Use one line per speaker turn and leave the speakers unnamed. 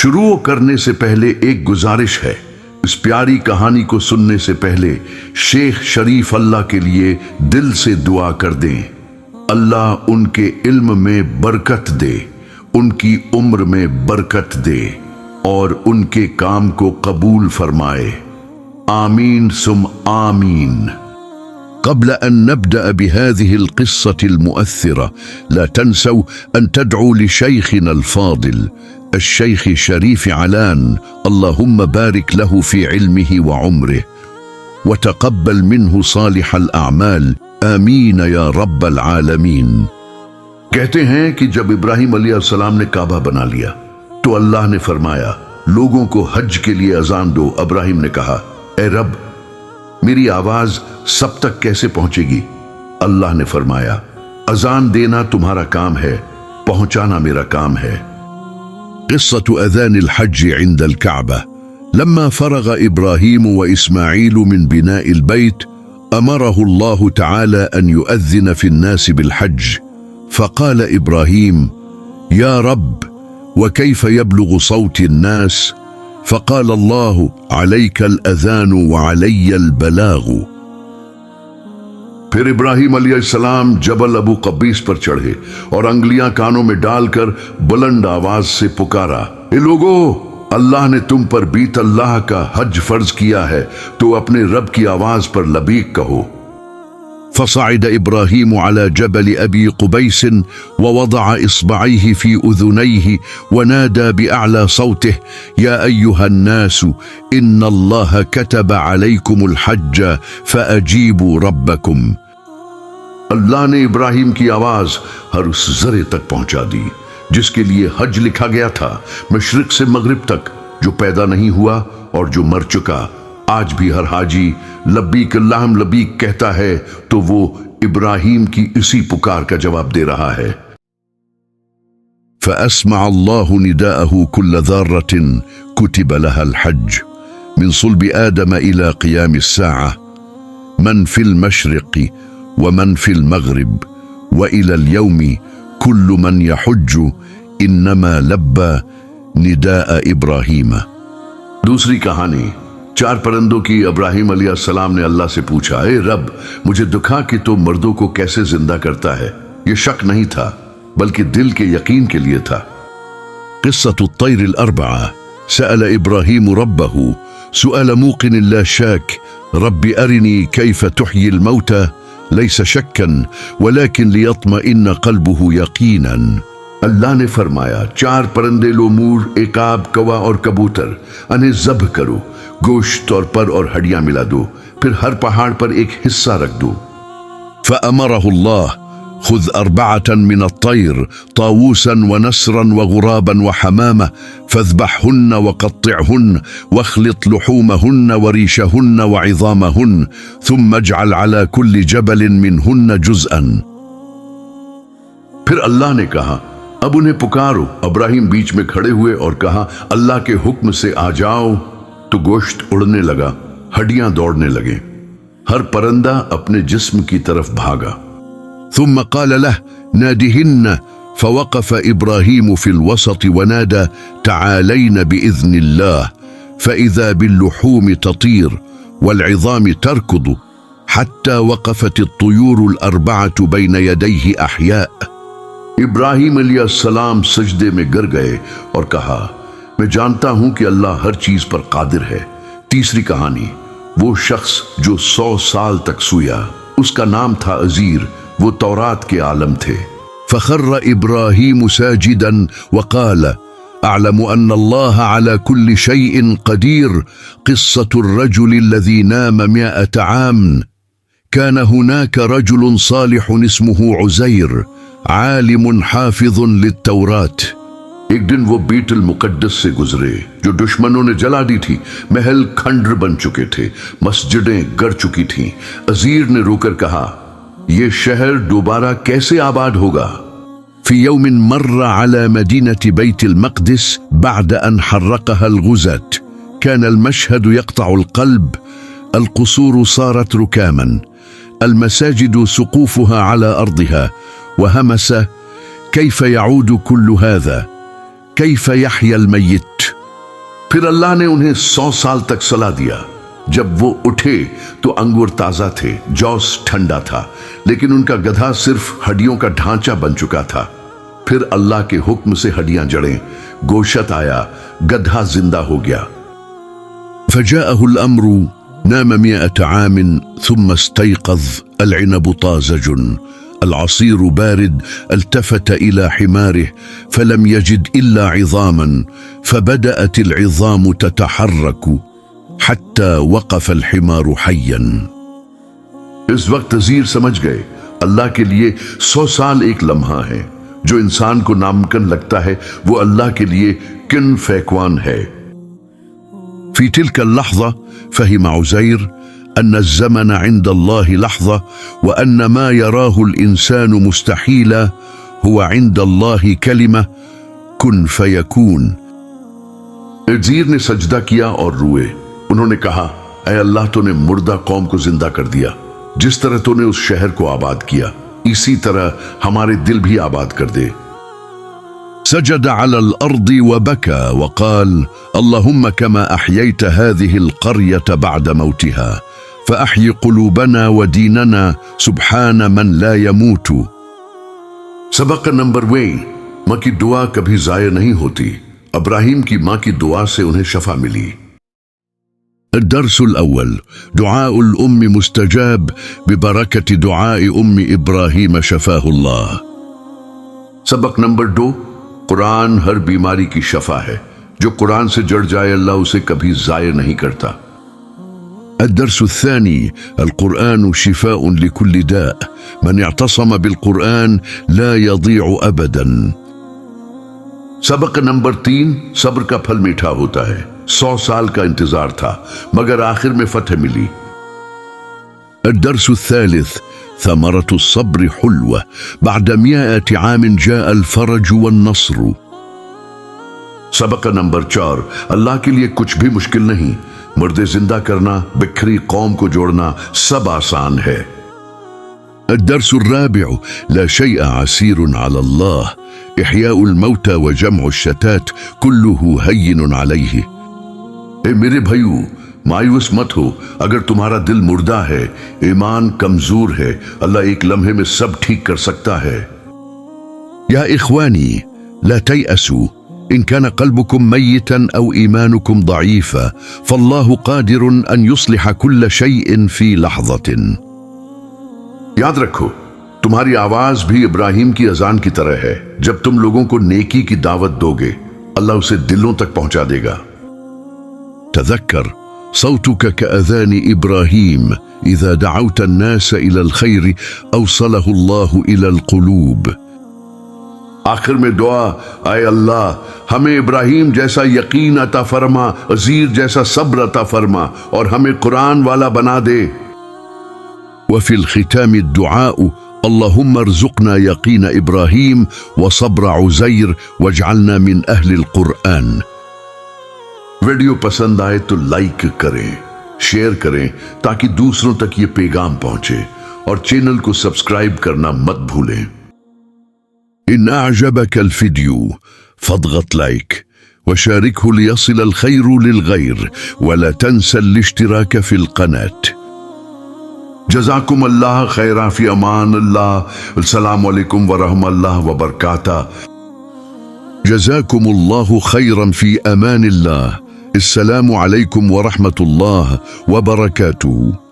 शुरू करने से पहले एक गुजारिश है, इस प्यारी कहानी को सुनने से पहले शेख शरीफ अल्लाह के लिए दिल से दुआ कर दें। अल्लाह उनके इल्म में बरकत दे, उनकी उम्र में बरकत दे और उनके काम को कबूल फरमाए। आमीन सुम आमीन। قبل أن نبدأ بهذه القصة المؤثرة لا تنسوا أن تدعوا لشيخنا الفاضل الشيخ شريف علان، اللهم بارك له في علمه وعمره وتقبل منه صالح الأعمال، آمين या रब्ब العالمين। कहते हैं कि जब इब्राहिम अलैहिस्सलाम ने काबा बना लिया तो अल्लाह ने फरमाया, लोगों को हज के लिए अजान दो। इब्राहिम ने कहा, ए रब, मेरी आवाज सब तक कैसे पहुंचेगी? अल्लाह ने फरमाया, अजान देना तुम्हारा काम है, पहुंचाना मेरा काम है। قصة أذان الحج عند الكعبة. لما فرغ إبراهيم وإسماعيل من بناء البيت أمره الله تعالى أن يؤذن في الناس بالحج، فقال إبراهيم: يا رب، وكيف يبلغ صوت الناس؟ فقال الله: عليك الأذان وعلي البلاغ। फिर इब्राहिम अलैहिस्सलाम जबल अबू कबीस पर चढ़े और अंगलियां कानों में डालकर बुलंद आवाज से पुकारा, ए लोगो, अल्लाह ने तुम पर बीत अल्लाह का हज फर्ज किया है, तो अपने रब की आवाज पर लबीक कहो। فصعد إبراهيم على جبل أبي قبيس ووضع إصبعيه في أذنيه ونادى بأعلى صوته: يا أيها الناس إن الله كتب عليكم الحج فأجيبوا ربكم। अल्लाह ने इब्राहिम की आवाज हर उस जरे तक पहुंचा दी जिसके लिए हज लिखा गया था, मशरिक से मगरिब तक, जो पैदा नहीं हुआ और जो मर चुका। आज भी हर हाजी लब्बीक अल्लाहुम्मा लब्बीक कहता है तो वो इब्राहिम की इसी पुकार का जवाब दे रहा है। فأسمع الله نداءه كل ذرة كتب لها الحج من صلب آدم إلى قيام الساعة، من في المشرق ومن في المغرب وإلى اليوم كل من يحج إنما لبى نداء إبراهيم। दूसरी कहानी, चार परंदों की। इब्राहिम अलैहिस्सलाम ने अल्लाह से पूछा, ए रब, मुझे दिखा कि तो मर्दों को कैसे जिंदा करता है। ये शक नहीं था बल्कि दिल के यकीन के लिए था। قصة الطير الأربعة. سأل إبراهيم ربه سؤال موقن لا شاك: رب أرني كيف تحيي الموتى، ليس شكا ولكن ليطمئن قلبه يقينا। अल्लाह ने फरमाया, चार परंदे लो, मूर, एकाब, कौवा और कबूतर, उन्हें ज़ब्ह करो, गोश्त और पर और हड्डियां मिला दो, फिर हर पहाड़ पर एक हिस्सा रख दो। فأمره الله: خذ 4 من الطير طاووسا ونسرا وغرابا وحمامة فاذبحهن وقطعهن واخلط لحومهن وريشهن وعظامهن ثم اجعل على كل جبل منهن جزءا। फिर अल्लाह ने कहा, अब उन्हें पुकारो। इब्राहिम बीच में खड़े हुए और कहा, अल्लाह के हुक्म से आ जाओ। तो गोश्त उड़ने लगा, हड्डियां दौड़ने लगे, हर परंदा अपने जिस्म की तरफ भागा। ثم قال له: نادهن। فوقف إبراهيم في الوسط ونادى: تعالين بإذن الله، فإذا باللحوم تطير والعظام تركض حتى وقفت الطيور ال4 بين يديه أحياء। इब्राहिम अलैहिस्सलाम सजदे में गिर गए और कहा, मैं जानता हूं कि अल्लाह हर चीज पर कादिर है। तीसरी कहानी, वो शख्स जो 100 साल तक सोया, उसका नाम था अजीर, वो तौरात के आलम थे। फखर्र इब्राहिम साजिदन वक़ाल: अअलम अन्न अल्लाह अला कुल्लि शैइन क़दीर। क़िस्सतु अर्रजुल अल्लज़ी नाम 100 आम। कान हुनाक रजुल सालिहुन इस्मुहु उज़ैर, आलिमुन हाफ़िज़ुन लित्तौरात। एक दिन वो बीतुल मुक़द्दस से गुजरे जो दुश्मनों ने जला दी थी। महल खंडर बन चुके थे, मस्जिदें गड़ चुकी थीं। अजीर ने रोकर कहा, ये शहर दोबारा कैसे आबाद होगा? في يوم مر على مدينة بيت المقدس بعد أن حرقها الغزاة، كان المشهد يقطع القلب. القصور صارت ركاما، المساجد سقوفها على أرضها، وهمس: كيف يعود كل هذا؟ كيف يحيا الميت؟ फिर अल्लाह ने उन्हें 100 साल तक सला दिया। जब वो उठे तो अंगूर ताजा थे, जौस ठंडा था, लेकिन उनका गधा सिर्फ हड्डियों का ढांचा बन चुका था। फिर अल्लाह के हुक्म से हड्डियां जड़ें, गोशत आया, गधा जिंदा हो गया। फजाअहु अल-अम्रु नाम 100 आम थुम्मा इस्तयक़ज़ अल-इनबु ताज़जुन العصير بارد التفت إلى حماره فلم يجد إلا عظاما فبدأت العظام تتحرك حتى وقف الحمار حيا। इस वक्त तज़ीर समझ गए अल्लाह के लिए 100 साल एक लम्हा है। जो इंसान को नामुमकिन लगता है वो अल्लाह के लिए किन फैकवान है। في تلك اللحظة فهم عزير أن الزمن عند الله لحظة وأن ما يراه الإنسان مستحيلا هو عند الله كلمة كن فيكون। उज़ैर ने सजदा किया और रोए। उन्होंने कहा, ऐ अल्लाह तूने मुर्दा कौम को जिंदा कर दिया। जिस तरह तूने उस शहर को आबाद किया इसी तरह हमारे दिल भी आबाद कर दे। سجد على الأرض وبكى وقال اللهم كما أحييت هذه القرية بعد موتها فأحي قلوبنا وديننا سبحان من لا يموت। सबक नंबर 1, माँ की दुआ कभी जाया नहीं होती। इब्राहिम की माँ की दुआ से उन्हें शफा मिली। الدرس الأول دعاء الأم مستجاب ببركة دعاء أم إبراهيم شفاه الله। सबक नंबर 2, कुरान हर बीमारी की शफा है। जो कुरान से जड़ जाए अल्लाह उसे कभी जाया नहीं करता। الدرس الثاني القرآن شفاء لكل داء من اعتصم بالقرآن لا يضيع أبدا। सबक नंबर 3, सब्र का फल मीठा होता है। 100 साल का इंतजार था मगर आखिर में फतह मिली। الدرس الثالث ثمرة الصبر حلوة بعد 100 عام جاء الفرج والنصر। सबक नंबर 4, अल्लाह के लिए कुछ भी मुश्किल नहीं। मुर्दे जिंदा करना, बिखरी कौम को जोड़ना सब आसान है। الدرس الرابع لا شيء عسير على الله إحياء الموتى وجمع الشتات كله هين عليه। मेरे भाइयों, मायूस मत हो। अगर तुम्हारा दिल मुर्दा है, ईमान कमजोर है, अल्लाह एक लम्हे में सब ठीक कर सकता है। या इख्वानी ला तयअसू إن كان قلبكم ميتا أو إيمانكم ضعيفا فالله قادر أن يصلح كل شيء في لحظة। याद रखो, तुम्हारी आवाज भी इब्राहिम की अजान की तरह है। जब तुम लोगों को नेकी की दावत दोगे अल्लाह उसे दिलों तक पहुंचा देगा। تذكر صوتك كأذان إبراهيم إذا دعوت الناس إلى الخير أوصله الله إلى القلوب। आखिर में दुआ, आए अल्लाह हमें इब्राहिम जैसा यकीन अता फरमा, अज़ीर जैसा सब्र अता फरमा और हमें कुरान वाला बना दे। वफ़िल ख़िताम दुआउ अल्लाहुम्मा अर्ज़ुक़ना यक़ीन इब्राहिम व सब्र उज़ैर वजअलना मिन अहलिल कुरआन। वीडियो पसंद आए तो लाइक करें, शेयर करें ताकि दूसरों तक ये पैगाम पहुंचे और चैनल को सब्सक्राइब करना मत भूलें। إن أعجبك الفيديو فاضغط لايك وشاركه ليصل الخير للغير ولا تنسى الاشتراك في القناة। جزاكم الله خيرا في أمان الله। السلام عليكم ورحمة الله وبركاته। جزاكم الله خيرا في أمان الله। السلام عليكم ورحمة الله وبركاته।